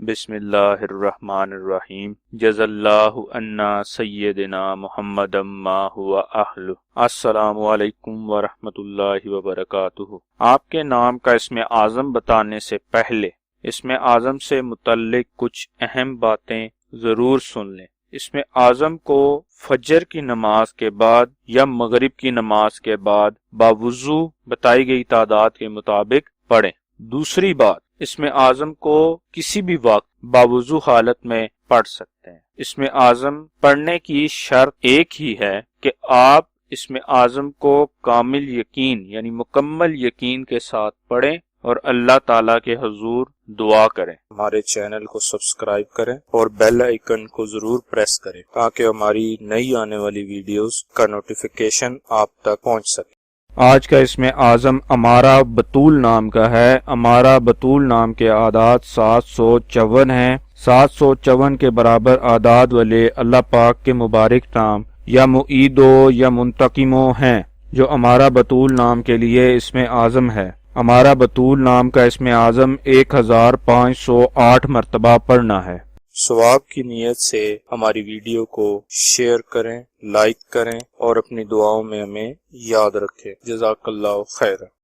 بسم اللہ الرحمن الرحیم جزا اللہ عنا سیدنا محمد ما ہوا اہل۔ السلام علیکم ورحمۃ اللہ وبرکاتہ۔ آپ کے نام کا اسم اعظم بتانے سے پہلے اسم اعظم سے متعلق کچھ اہم باتیں ضرور سن لیں۔ اسم اعظم کو فجر کی نماز کے بعد یا مغرب کی نماز کے بعد باوضو بتائی گئی تعداد کے مطابق پڑھیں۔ دوسری بات، اسم اعظم کو کسی بھی وقت باوضو حالت میں پڑھ سکتے ہیں۔ اسم اعظم پڑھنے کی شرط ایک ہی ہے کہ آپ اسم اعظم کو کامل یقین یعنی مکمل یقین کے ساتھ پڑھیں اور اللہ تعالیٰ کے حضور دعا کریں۔ ہمارے چینل کو سبسکرائب کریں اور بیل آئیکن کو ضرور پریس کریں تاکہ ہماری نئی آنے والی ویڈیوز کا نوٹیفیکیشن آپ تک پہنچ سکے۔ آج کا اسم اعظم امارہ بطول نام کا ہے۔ امارہ بطول نام کے اعداد 754 ہیں۔ 754 کے برابر اعداد والے اللہ پاک کے مبارک نام یا معیدو یا منتقمو ہیں جو امارہ بطول نام کے لیے اسم اعظم ہے۔ امارہ بطول نام کا اسم اعظم 1508 مرتبہ پڑھنا ہے۔ ثواب کی نیت سے ہماری ویڈیو کو شیئر کریں، لائک کریں اور اپنی دعاؤں میں ہمیں یاد رکھیں۔ جزاک اللہ خیر۔